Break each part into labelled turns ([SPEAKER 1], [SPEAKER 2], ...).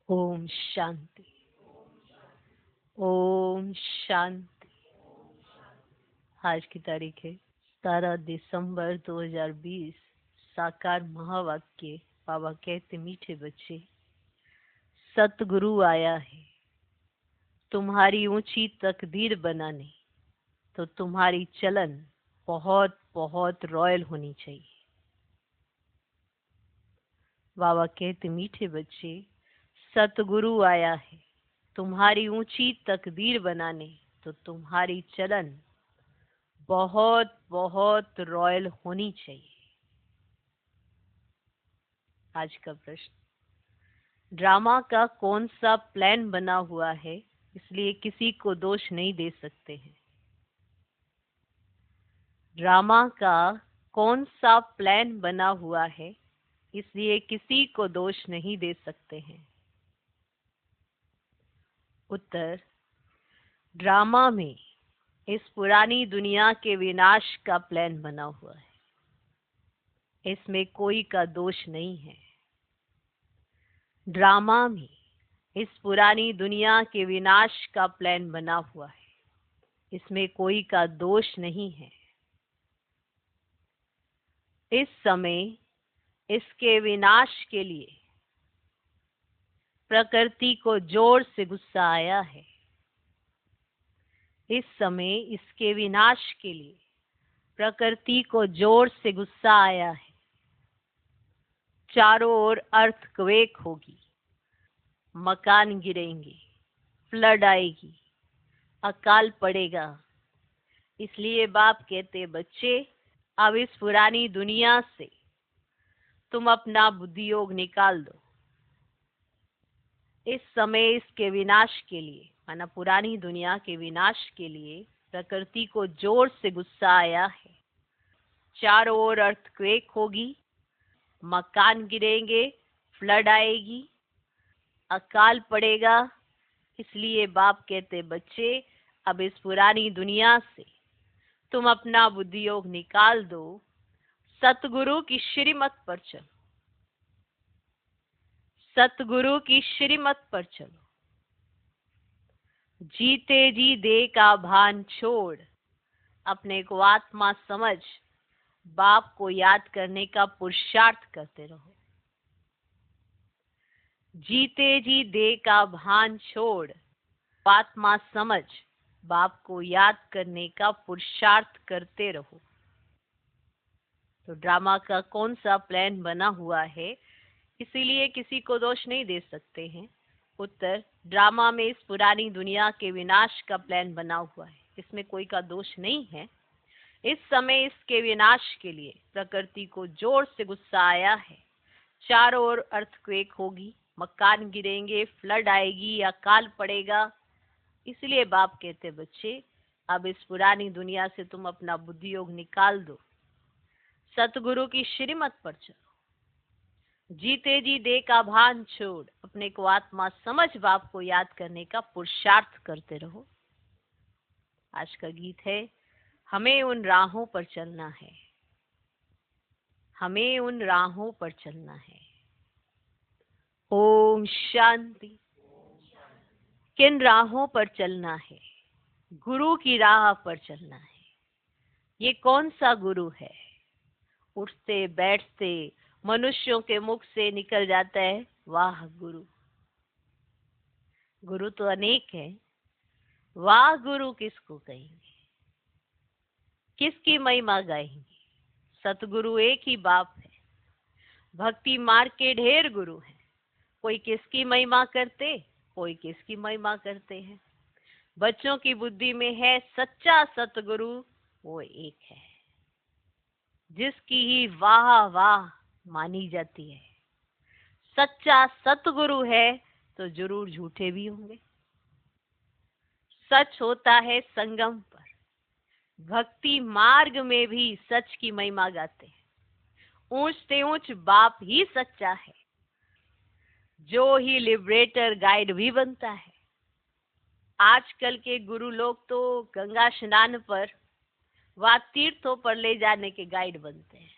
[SPEAKER 1] ओम शांति। ओम शांति। आज की तारीख है 17 दिसंबर 2020। साकार महावाक्य। बाबा कहते मीठे बच्चे, सतगुरु आया है तुम्हारी ऊंची तकदीर बनाने, तो तुम्हारी चलन बहुत बहुत रॉयल होनी चाहिए। बाबा कहते मीठे बच्चे, सतगुरु आया है तुम्हारी ऊंची तकदीर बनाने, तो तुम्हारी चलन बहुत बहुत रॉयल होनी चाहिए। आज का प्रश्न, ड्रामा का कौन सा प्लान बना हुआ है इसलिए किसी को दोष नहीं दे सकते हैं? ड्रामा का कौन सा प्लान बना हुआ है इसलिए किसी को दोष नहीं दे सकते हैं? उत्तर, ड्रामा में इस पुरानी दुनिया के विनाश का प्लान बना हुआ है। इसमें कोई का दोष नहीं है। ड्रामा में इस पुरानी दुनिया के विनाश का प्लान बना हुआ है। इसमें कोई का दोष नहीं है। इस समय इसके विनाश के लिए प्रकृति को जोर से गुस्सा आया है। इस समय इसके विनाश के लिए प्रकृति को जोर से गुस्सा आया है। चारों ओर अर्थक्वेक होगी, मकान गिरेंगे, फ्लड आएगी, अकाल पड़ेगा। इसलिए बाप कहते, बच्चे अब इस पुरानी दुनिया से तुम अपना बुद्धि योग निकाल दो। इस समय इसके विनाश के लिए, माना पुरानी दुनिया के विनाश के लिए प्रकृति को जोर से गुस्सा आया है। चारों ओर अर्थक्वेक होगी, मकान गिरेंगे, फ्लड आएगी, अकाल पड़ेगा। इसलिए बाप कहते, बच्चे अब इस पुरानी दुनिया से तुम अपना बुद्धि योग निकाल दो, सतगुरु की श्रीमत पर चलो। सतगुरु की श्रीमत पर चलो। जीते जी देह का भान छोड़ अपने को आत्मा समझ बाप को याद करने का पुरुषार्थ करते रहो। जीते जी देह का भान छोड़ आत्मा समझ बाप को याद करने का पुरुषार्थ करते रहो। तो ड्रामा का कौन सा प्लान बना हुआ है इसीलिए किसी को दोष नहीं दे सकते हैं? उत्तर, ड्रामा में इस पुरानी दुनिया के विनाश का प्लान बना हुआ है। इसमें कोई का दोष नहीं है। इस समय इसके विनाश के लिए प्रकृति को जोर से गुस्सा आया है। चारों ओर अर्थक्वेक होगी, मकान गिरेंगे, फ्लड आएगी, अकाल पड़ेगा। इसलिए बाप कहते, बच्चे अब इस पुरानी दुनिया से तुम अपना बुद्धि योग निकाल दो, सतगुरु की श्रीमत पर चलो। जीते जी देह का भान छोड़ अपने को आत्मा समझ बाप को याद करने का पुरुषार्थ करते रहो। आज का गीत है, हमें उन राहों पर चलना है, हमें उन राहों पर चलना है। ओम शांति। किन राहों पर चलना है? गुरु की राह पर चलना है। ये कौन सा गुरु है? उठते बैठते मनुष्यों के मुख से निकल जाता है, वाह गुरु। गुरु तो अनेक है, वाह गुरु किसको कहेंगे? किसकी महिमा गाएंगे? सतगुरु एक ही बाप है। भक्ति मार्ग के ढेर गुरु हैं, कोई किसकी महिमा करते, कोई किसकी महिमा करते हैं। बच्चों की बुद्धि में है सच्चा सतगुरु, वो एक है जिसकी ही वाह वाह मानी जाती है। सच्चा सतगुरु है तो जरूर झूठे भी होंगे। सच होता है संगम पर, भक्ति मार्ग में भी सच की महिमा गाते हैं। ऊंच से ऊंच बाप ही सच्चा है, जो ही लिबरेटर गाइड भी बनता है। आजकल के गुरु लोग तो गंगा स्नान पर व तीर्थों पर ले जाने के गाइड बनते हैं।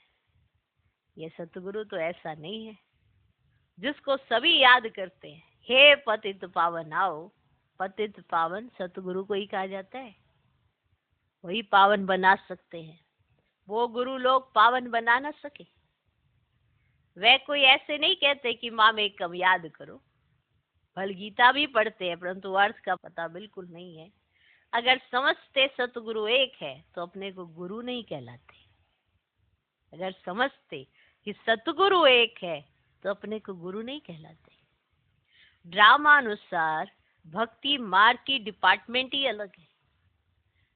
[SPEAKER 1] ये सतगुरु तो ऐसा नहीं है जिसको सभी याद करते हैं, हे पतित पावन आओ। पतित पावन सतगुरु को ही कहा जाता है, वही पावन बना सकते हैं। वो गुरु लोग पावन बना ना सके। वे कोई ऐसे नहीं कहते कि माम एकम याद करो। भल गीता भी पढ़ते हैं परंतु अर्थ का पता बिल्कुल नहीं है। अगर समझते सतगुरु एक है तो अपने को गुरु नहीं कहलाते। अगर समझते कि सतगुरु एक है तो अपने को गुरु नहीं कहलाते। ड्रामानुसार भक्ति मार्ग की डिपार्टमेंट ही अलग है,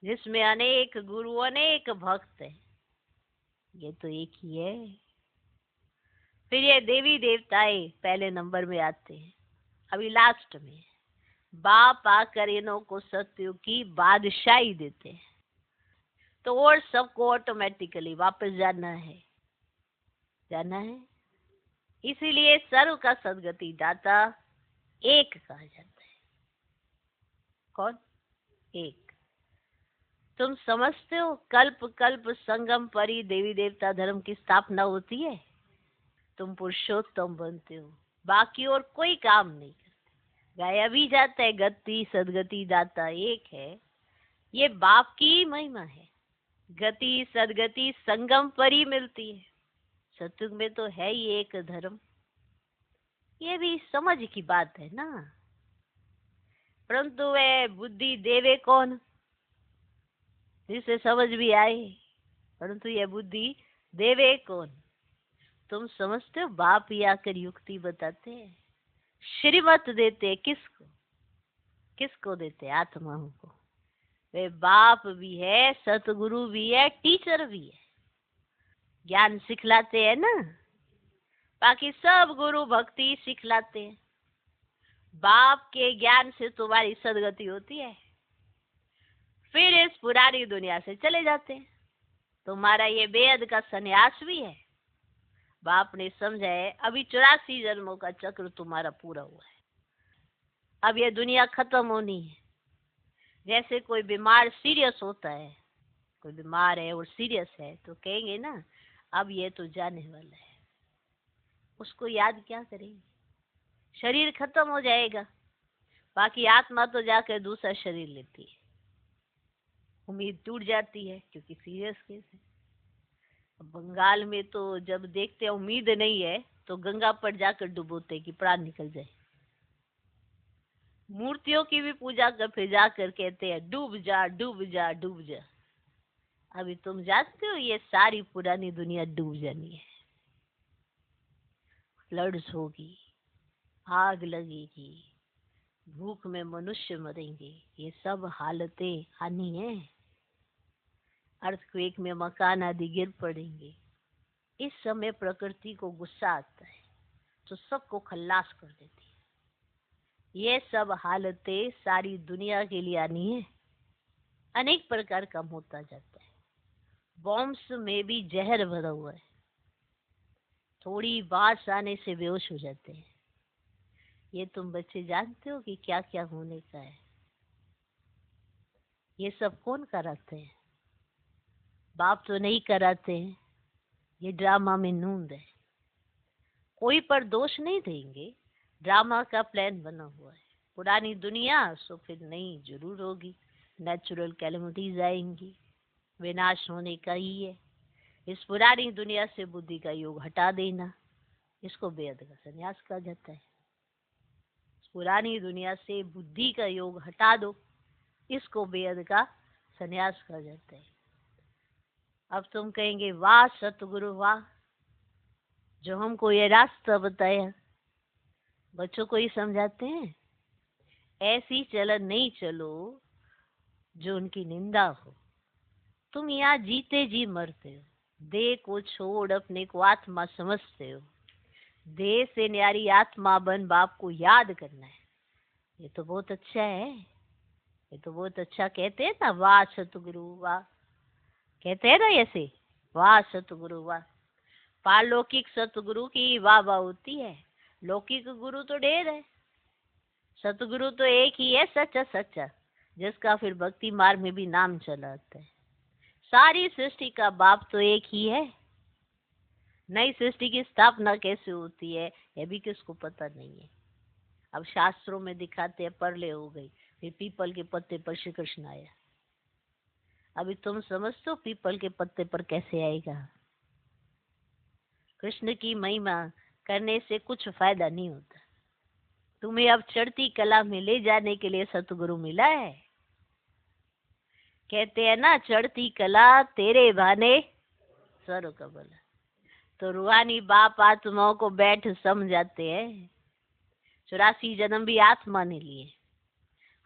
[SPEAKER 1] जिसमें अनेक गुरु अनेक भक्त हैं। ये तो एक ही है। फिर ये देवी देवताएं पहले नंबर में आते हैं, अभी लास्ट में। बाप आकर इन्हों को सत्युग की बादशाही देते हैं, तो और सबको ऑटोमेटिकली वापस जाना है। इसीलिए सर्व का सदगति दाता एक कहा जाता है। कौन? एक। तुम समझते हो कल्प कल्प संगम परी देवी देवता धर्म की स्थापना होती है। तुम पुरुषोत्तम बनते हो, बाकी और कोई काम नहीं करते। गाया भी जाता है गति सदगति दाता एक है। ये बाप की ही महिमा है। गति सदगति संगम पर ही मिलती है। सतयुग में तो है ही एक धर्म। ये भी समझ की बात है ना। परंतु वह बुद्धि देवे कौन, जिसे समझ भी आए। परंतु यह बुद्धि देवे कौन? तुम समझते हो बाप ही आकर युक्ति बताते हैं, श्रीमत देते हैं। किसको देते? आत्माओं को। वे बाप भी है, सतगुरु भी है, टीचर भी है। ज्ञान सिखलाते हैं ना। बाकी सब गुरु भक्ति सिखलाते हैं। बाप के ज्ञान से तुम्हारी सदगति होती है। फिर इस पुरानी दुनिया से चले जाते हैं। तुम्हारा ये बेअद का संन्यास भी है। बाप ने समझा है अभी 84 जन्मों का चक्र तुम्हारा पूरा हुआ है। अब ये दुनिया खत्म होनी है। जैसे कोई बीमार सीरियस होता है, कोई बीमार है और सीरियस है तो कहेंगे ना अब ये तो जाने वाला है। उसको याद क्या करेंगे? शरीर खत्म हो जाएगा, बाकी आत्मा तो जाकर दूसरा शरीर लेती है। उम्मीद टूट जाती है क्योंकि सीरियस केस है। बंगाल में तो जब देखते हैं उम्मीद नहीं है तो गंगा पर जाकर डुबोते कि प्राण निकल जाए। मूर्तियों की भी पूजा कर फिर जाकर कहते हैं डूब जा डूब जा डूब जा। अभी तुम जानते हो ये सारी पुरानी दुनिया डूब जानी है। फ्लड्स होगी, आग लगेगी, भूख में मनुष्य मरेंगे। ये सब हालतें आनी है। अर्थक्वेक में मकान आदि गिर पड़ेंगे। इस समय प्रकृति को गुस्सा आता है तो सबको खल्लास कर देती है। ये सब हालतें सारी दुनिया के लिए आनी है। अनेक प्रकार का होता जाता है। बॉम्ब्स में भी जहर भरा हुआ है। थोड़ी बारिश आने से बेहोश हो जाते हैं। ये तुम बच्चे जानते हो कि क्या क्या होने का है। ये सब कौन कराते हैं? बाप तो नहीं कराते हैं। ये ड्रामा में नूंद है। कोई पर दोष नहीं देंगे। ड्रामा का प्लान बना हुआ है। पुरानी दुनिया सो फिर नई जरूर होगी। नेचुरल कैलेमिटीज आएंगी। विनाश होने का ही है। इस पुरानी दुनिया से बुद्धि का योग हटा देना, इसको बेअद का संन्यास कहा जाता है। इस पुरानी दुनिया से बुद्धि का योग हटा दो, इसको बेअद का संन्यास कहा जाता है। अब तुम कहेंगे वाह सतगुरु वाह, जो हमको ये रास्ता बताया। बच्चों को ही समझाते हैं ऐसी चलन नहीं चलो जो उनकी निंदा हो। तुम यहाँ जीते जी मरते हो। देह को छोड़ अपने को आत्मा समझते हो। देह से न्यारी आत्मा बन बाप को याद करना है। ये तो बहुत अच्छा है। ये तो बहुत अच्छा कहते हैं ना, वाह सतगुरु वाह, कहते हैं ना ऐसे, वाह सतगुरु वाह। पारलौकिक सतगुरु की वाह वाह होती है। लौकिक गुरु तो ढेर है। सतगुरु तो एक ही है, सच्चा सच्चा, जिसका फिर भक्ति मार्ग में भी नाम चला आता है। सारी सृष्टि का बाप तो एक ही है। नई सृष्टि की स्थापना कैसे होती है यह भी किसको पता नहीं है। अब शास्त्रों में दिखाते हैं परले हो गई, फिर पीपल के पत्ते पर श्री कृष्ण आया। अभी तुम समझते हो पीपल के पत्ते पर कैसे आएगा? कृष्ण की महिमा करने से कुछ फायदा नहीं होता। तुम्हें अब चढ़ती कला में ले जाने के लिए सतगुरु मिला है। कहते हैं ना, चढ़ती कला तेरे बहाने सरो कबल। तो रूहानी बाप आत्माओं को बैठ समझाते हैं 84 जन्म भी आत्मा ने लिए।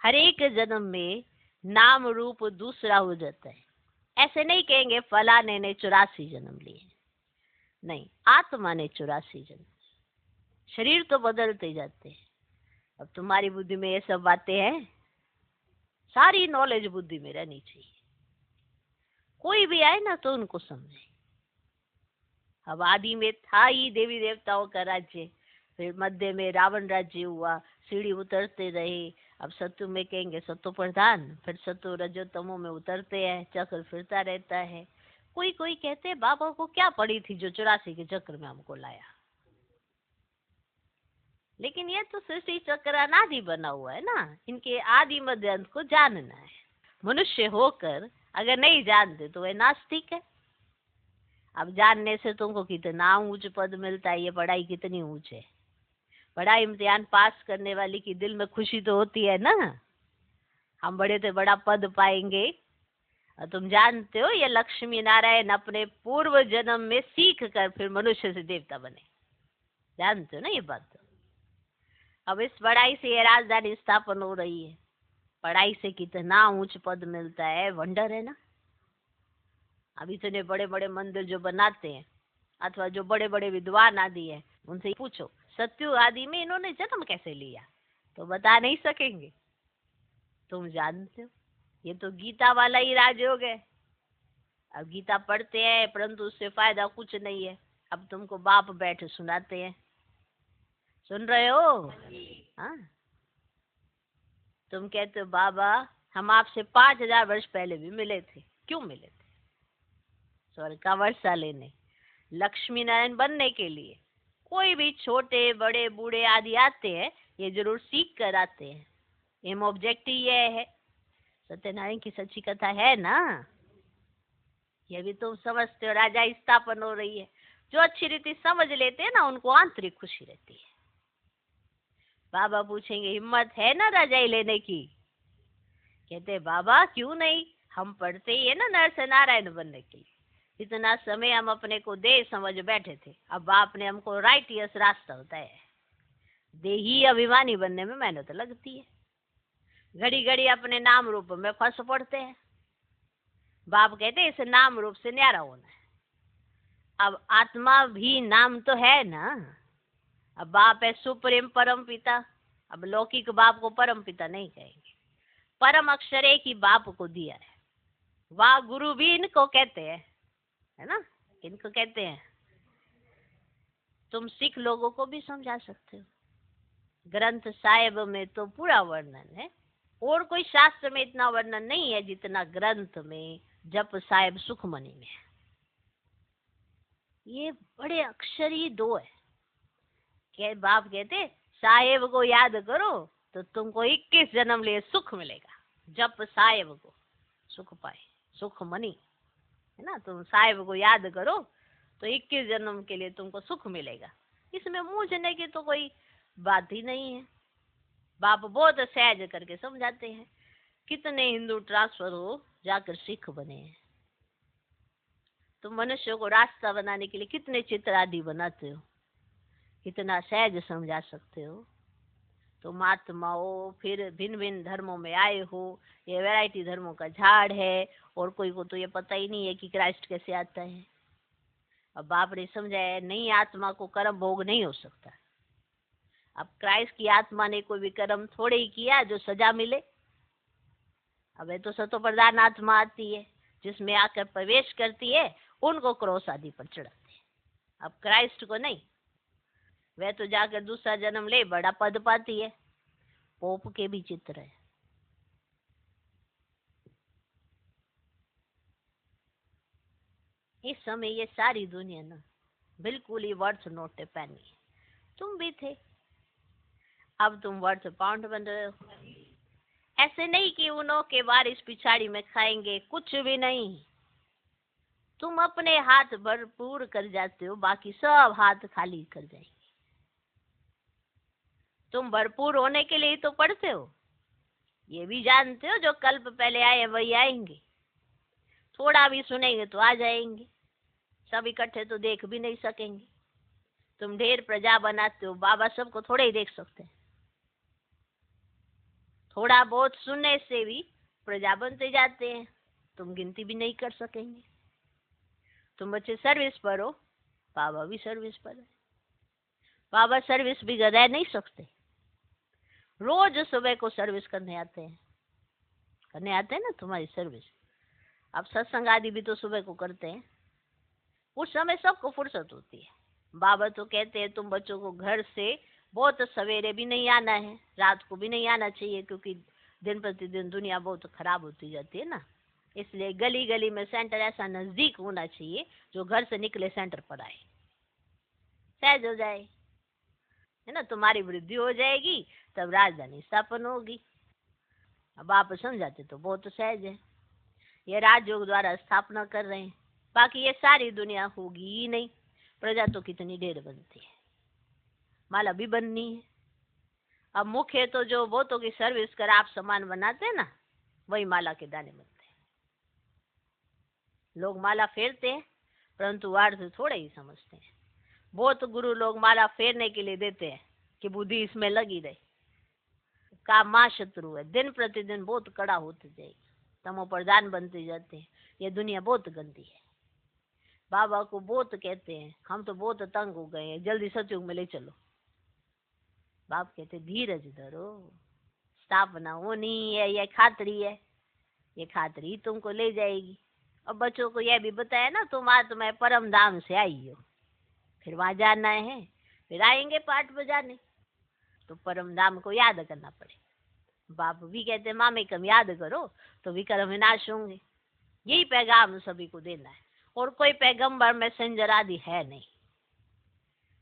[SPEAKER 1] हर एक जन्म में नाम रूप दूसरा हो जाता है। ऐसे नहीं कहेंगे फलाने ने 84 जन्म लिए, नहीं, आत्मा ने 84 जन्म। शरीर तो बदलते जाते हैं। अब तुम्हारी बुद्धि में ये सब बातें हैं, सारी नॉलेज बुद्धि में रहनी चाहिए। कोई भी आए ना तो उनको समझे। अब आदि में था ही देवी देवताओं का राज्य, फिर मध्य में रावण राज्य हुआ, सीढ़ी उतरते रहे। अब सत्व में कहेंगे सत्व प्रधान, फिर सत्व रजोतमो में उतरते हैं, चक्र फिरता रहता है। कोई कोई कहते हैं बाबा को क्या पड़ी थी जो 84 के चक्र में हमको लाया। लेकिन ये तो सृष्टि चक्र अनादि बना हुआ है ना, इनके आदि मध्य अंत को जानना है। मनुष्य होकर अगर नहीं जानते तो वह नास्तिक है। अब जानने से तुमको कितना ऊंच पद मिलता है, ये पढ़ाई कितनी ऊंच है। बड़ा इम्तिहान पास करने वाली की दिल में खुशी तो होती है ना, हम बड़े तो बड़ा पद पाएंगे। और तुम जानते हो ये लक्ष्मी नारायण अपने पूर्व जन्म में सीख कर फिर मनुष्य से देवता बने, जानते हो ना ये बात। तो अब इस पढ़ाई से ये राजधानी स्थापन हो रही है, पढ़ाई से कितना ऊंच पद मिलता है, वंडर है ना। अब इतने बड़े बड़े मंदिर जो बनाते हैं अथवा जो बड़े बड़े विद्वान आदि हैं, उनसे पूछो सत्यु आदि में इन्होंने जन्म कैसे लिया, तो बता नहीं सकेंगे। तुम जानते हो ये तो गीता वाला ही राजयोग है। अब गीता पढ़ते हैं परंतु उससे फायदा कुछ नहीं है। अब तुमको बाप बैठ सुनाते हैं, सुन रहे हो? हाँ, तुम कहते हो बाबा हम आपसे 5000 वर्ष पहले भी मिले थे। क्यों मिले थे? स्वर्ग का वर्षा लेने, लक्ष्मी नारायण बनने के लिए। कोई भी छोटे बड़े बूढ़े आदि आते हैं, ये जरूर सीख कर आते हैं। एम ऑब्जेक्टिव ये है, सत्यनारायण की सच्ची कथा है ना, ये भी तुम समझते हो। राजा स्थापन हो रही है, जो अच्छी रीति समझ लेते हैं ना उनको आंतरिक खुशी रहती है। बाबा पूछेंगे हिम्मत है ना रजाई लेने की? कहते बाबा क्यों नहीं, हम पढ़ते ही है ना नर से नारायण बनने के लिए। इतना समय हम अपने को दे समझ बैठे थे, अब बाप ने हमको राइटियस रास्ता बताया है। देही अभिमानी बनने में मेहनत लगती है, घड़ी घड़ी अपने नाम रूप में फंस पड़ते हैं। बाप कहते हैं इस नाम रूप से न्यारा होना है। अब आत्मा भी नाम तो है ना। अब बाप है सुप्रीम परम पिता, अब लौकिक बाप को परम पिता नहीं कहेंगे। परम अक्षर एक ही बाप को दिया है, वाह गुरु भी इनको कहते हैं, है ना, इनको कहते हैं। तुम सिख लोगों को भी समझा सकते हो। ग्रंथ साहिब में तो पूरा वर्णन है, और कोई शास्त्र में इतना वर्णन नहीं है जितना ग्रंथ में जप साहिब सुखमणि में है। ये बड़े अक्षर ही 2 है। के बाप कहते साहेब को याद करो तो तुमको 21 जन्म लिए सुख मिलेगा। जप साहेब को सुख पाए, सुखमणि है ना। तुम साहेब को याद करो तो 21 जन्म के लिए तुमको सुख मिलेगा। इसमें मूझने की तो कोई बात ही नहीं है। बाप बहुत सहज करके समझाते हैं। कितने हिंदू ट्रांसफर हो जाकर सिख बने हैं। तुम मनुष्य को रास्ता बनाने के लिए कितने चित्र आदि बनाते हो, कितना सहज समझा सकते हो। तुम आत्माओं फिर भिन्न भिन्न धर्मों में आए हो, ये वैरायटी धर्मों का झाड़ है, और कोई को तो ये पता ही नहीं है कि क्राइस्ट कैसे आता है। अब बाप ने समझाया नई आत्मा को कर्म भोग नहीं हो सकता। अब क्राइस्ट की आत्मा ने कोई भी कर्म थोड़े ही किया जो सजा मिले। अब ये तो सतो प्रधान आत्मा आती है जिसमें आकर प्रवेश करती है, उनको क्रॉस आदि पर चढ़ाते हैं। अब क्राइस्ट को नहीं, वह तो जाकर दूसरा जन्म ले बड़ा पद पाती है। पोप के भी चित्र है। इस समय ये सारी दुनिया ना बिल्कुल ही वर्थ नोट पेनी। तुम भी थे, अब तुम वर्थ पाउंड बन रहे हो। ऐसे नहीं कि उन्हों के बारिश पिछाड़ी में खाएंगे, कुछ भी नहीं। तुम अपने हाथ भरपूर कर जाते हो, बाकी सब हाथ खाली कर जाएंगे। तुम भरपूर होने के लिए ही तो पढ़ते हो। ये भी जानते हो जो कल्प पहले आए वही आएंगे। थोड़ा भी सुनेंगे तो आ जाएंगे, सब इकट्ठे तो देख भी नहीं सकेंगे। तुम ढेर प्रजा बनाते हो, बाबा सबको थोड़े ही देख सकते हैं। थोड़ा बहुत सुनने से भी प्रजा बनते जाते हैं, तुम गिनती भी नहीं कर सकेंगे। तुम बच्चे सर्विस पर हो, बाबा भी सर्विस पर है। बाबा सर्विस भी रह नहीं सकते। रोज सुबह को सर्विस करने आते हैं ना तुम्हारी सर्विस। अब सत्संग आदि भी तो सुबह को करते हैं। उस समय सबको फुर्सत होती है। बाबा तो कहते हैं तुम बच्चों को घर से बहुत सवेरे भी नहीं आना है, रात को भी नहीं आना चाहिए, क्योंकि दिन प्रतिदिन दुनिया बहुत खराब होती जाती है ना। इसलिए गली गली में सेंटर ऐसा नजदीक होना चाहिए जो घर से निकले सेंटर पर आए, सहज हो जाए, है ना। तुम्हारी वृद्धि हो जाएगी, तब राजधानी स्थापन होगी। अब आप समझाते तो बहुत सहज है। ये राजयोग द्वारा स्थापना कर रहे हैं, बाकी ये सारी दुनिया होगी ही नहीं। प्रजा तो कितनी ढेर बनती है, माला भी बननी है। अब मुख्य तो जो बहुतों की सर्विस कर आप सामान बनाते हैं ना, वही माला के दाने बनते हैं। लोग माला फेरते हैं, परंतु अर्थ थोड़े ही समझते हैं। बहुत गुरु लोग माला फेरने के लिए देते हैं कि बुद्धि इसमें लगी रहे। का माँ शत्रु है, दिन प्रतिदिन बहुत कड़ा होते जाएगी, तमो प्रधान बनते जाते हैं। ये दुनिया बहुत गंदी है। बाबा को बहुत कहते हैं, हम तो बहुत तंग हो गए हैं, जल्दी सतयुग में ले चलो। बाप कहते धीरज धरो, स्थापना होनी है, ये खातरी है, ये खातरी तुमको ले जाएगी। और बच्चों को यह भी बताया ना, तुम आत्मा परम धाम से आई हो, फिर वहां जाना है, फिर आएंगे पाठ बजाने, तो परम धाम को याद करना पड़ेगा। बाप भी कहते मामे कम याद करो तो विक्रम विनाश होंगे। यही पैगाम सभी को देना है, और कोई पैगंबर मैसेंजर आदि है नहीं।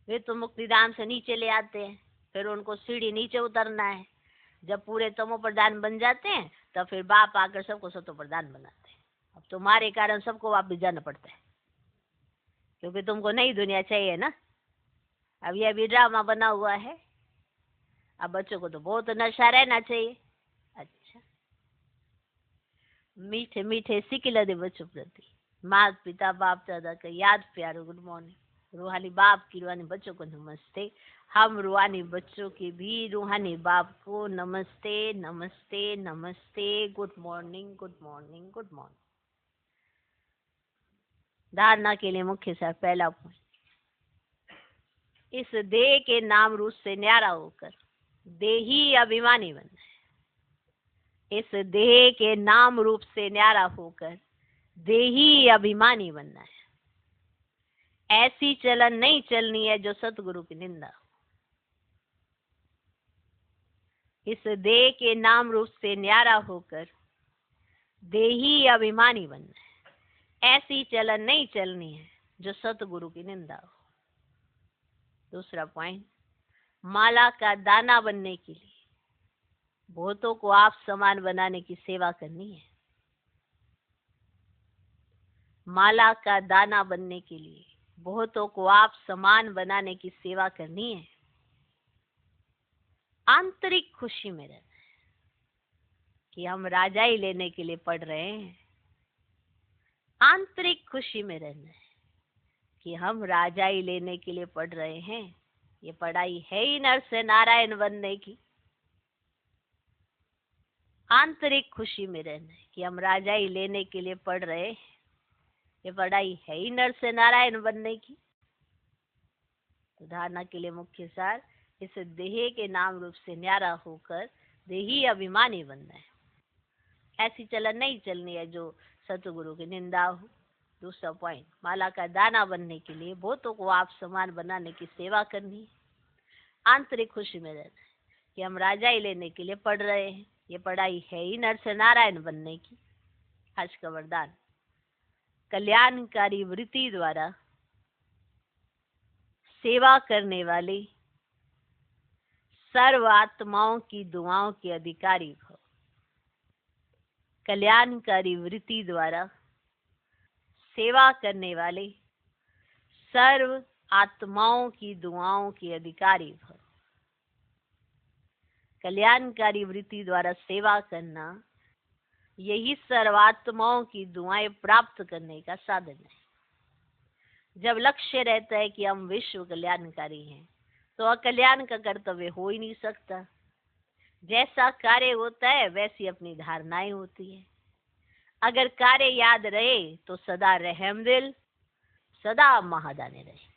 [SPEAKER 1] वे तो मुक्तिधाम से नीचे ले आते हैं, फिर उनको सीढ़ी नीचे उतरना है। जब पूरे तमो प्रधान बन जाते हैं, तब फिर बाप आकर सबको सतो प्रधान बनाते हैं। अब तुम्हारे कारण सबको वापस जाना पड़ता है, क्योंकि तुमको नई दुनिया चाहिए ना। अब यह भी ड्रामा बना हुआ है। अब बच्चों को तो बहुत नशा रहना चाहिए। अच्छा, मीठे मीठे सिकिल दे बच्चों प्रति माता पिता बाप दादा का याद प्यारो गुड मॉर्निंग। रूहानी बाप की रूहानी बच्चों को नमस्ते। हम रूहानी बच्चों के भी रूहानी बाप को नमस्ते नमस्ते नमस्ते। Good morning good morning good morning. धारणा के लिए मुख्य सर पहला पॉइंट, इस देह के नाम रूप से न्यारा होकर देही अभिमानी बनना है। इस देह के नाम रूप से न्यारा होकर देही अभिमानी बनना है। ऐसी चलन नहीं चलनी है जो सतगुरु की निंदा हो। इस देह के नाम रूप से न्यारा होकर देही अभिमानी बनना है। ऐसी चलन नहीं चलनी है जो सतगुरु की निंदा हो। दूसरा पॉइंट, माला का दाना बनने के लिए बहुतों को आप समान बनाने की सेवा करनी है। माला का दाना बनने के लिए बहुतों को आप समान बनाने की सेवा करनी है। आंतरिक खुशी में रहना है कि हम राजाई लेने के लिए पढ़ रहे हैं। आंतरिक खुशी में रहना है कि हम राजाई लेने के लिए पढ़ रहे हैं। ये पढ़ाई है ही नर से नारायण बनने की। आंतरिक खुशी में रहना है कि हम राजाई लेने के लिए पढ़ रहे हैं। ये पढ़ाई है ही नर से नारायण बनने की। तो धारणा के लिए मुख्य सार, इस देह के नाम रूप से न्यारा होकर देही अभिमानी बनना है। ऐसी चलन नहीं चलनी है जो सतगुरु की निंदा हो। दूसरा पॉइंट, माला का दाना बनने के लिए बहुतों को आप समान बनाने की सेवा करनी है। आंतरिक खुशी में रहना है कि हम राजाई लेने के लिए पढ़ रहे हैं। ये पढ़ाई है ही नर से नारायण बनने की। आज का वरदान, कल्याणकारी वृत्ति द्वारा सेवा करने वाले सर्व आत्माओं की दुआओं के अधिकारी भव। कल्याणकारी वृत्ति द्वारा सेवा करने वाले सर्व आत्माओं की दुआओं के अधिकारी भव। कल्याणकारी वृत्ति द्वारा सेवा करना, यही सर्वात्माओं की दुआएं प्राप्त करने का साधन है। जब लक्ष्य रहता है कि हम विश्व कल्याणकारी हैं, तो अकल्याण का कर्तव्य हो ही नहीं सकता। जैसा कार्य होता है वैसी अपनी धारणाएं होती है। अगर कार्य याद रहे तो सदा रहमदिल, सदा महादानी रहेंगे।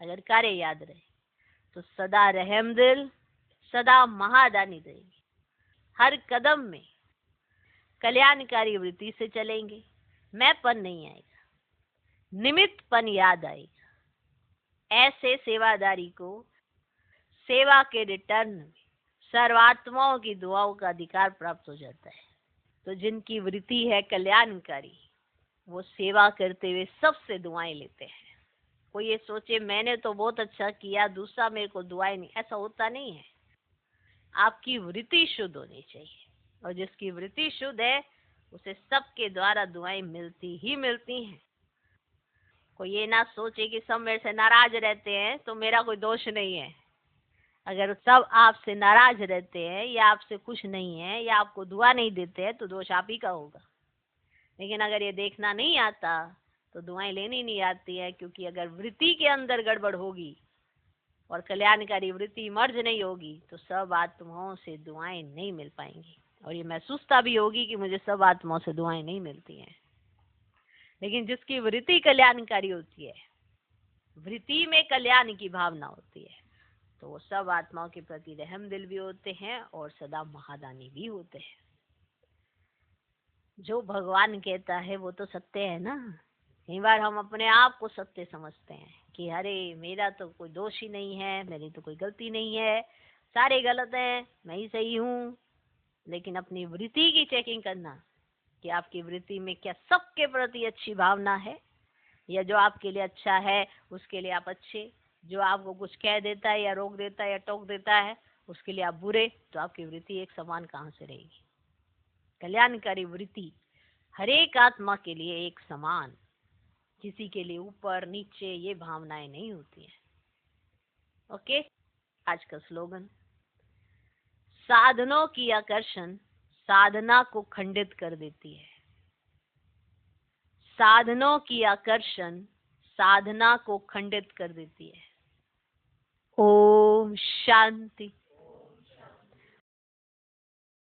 [SPEAKER 1] अगर कार्य याद रहे तो सदा रहमदिल, सदा महादानी रहेंगे। हर कदम में कल्याणकारी वृत्ति से चलेंगे, मैंपन नहीं आएगा, निमित्तपन याद आएगा। ऐसे सेवादारी को सेवा के रिटर्न में सर्वात्माओं की दुआओं का अधिकार प्राप्त हो जाता है। तो जिनकी वृत्ति है कल्याणकारी, वो सेवा करते हुए सबसे दुआएं लेते हैं। कोई ये सोचे मैंने तो बहुत अच्छा किया, दूसरा मेरे को दुआएं नहीं, ऐसा होता नहीं है। आपकी वृत्ति शुद्ध होनी चाहिए, और जिसकी वृत्ति शुद्ध है उसे सबके द्वारा दुआएं मिलती ही मिलती हैं। कोई ये ना सोचे कि सब मेरे से नाराज रहते हैं तो मेरा कोई दोष नहीं है। अगर सब आपसे नाराज रहते हैं या आपसे खुश नहीं है या आपको दुआ नहीं देते हैं तो दोष आप ही का होगा। लेकिन अगर ये देखना नहीं आता तो दुआएं लेनी नहीं आती है, क्योंकि अगर वृत्ति के अंदर गड़बड़ होगी और कल्याणकारी वृत्ति मर्ज नहीं होगी तो सब आत्माओं से दुआएं नहीं मिल पाएंगी, और ये महसूसता भी होगी कि मुझे सब आत्माओं से दुआएं नहीं मिलती हैं। लेकिन जिसकी वृत्ति कल्याणकारी होती है, वृत्ति में कल्याण की भावना होती है, तो वो सब आत्माओं के प्रति रहमदिल भी होते हैं और सदा महादानी भी होते हैं। जो भगवान कहता है वो तो सत्य है ना। कई बार हम अपने आप को सत्य समझते हैं कि अरे मेरा तो कोई दोष ही नहीं है, मेरी तो कोई गलती नहीं है, सारे गलत हैं, मैं ही सही हूँ। लेकिन अपनी वृत्ति की चेकिंग करना कि आपकी वृत्ति में क्या सबके प्रति अच्छी भावना है, या जो आपके लिए अच्छा है उसके लिए आप अच्छे, जो आपको कुछ कह देता है या रोक देता है या टोक देता है उसके लिए आप बुरे, तो आपकी वृत्ति एक समान कहाँ से रहेगी। कल्याणकारी वृत्ति हर एक आत्मा के लिए एक समान, किसी के लिए ऊपर नीचे ये भावनाएं नहीं होती हैं। ओके, आज का स्लोगन, साधनों की आकर्षण साधना को खंडित कर देती है। साधनों की आकर्षण साधना को खंडित कर देती है। ओम शांति।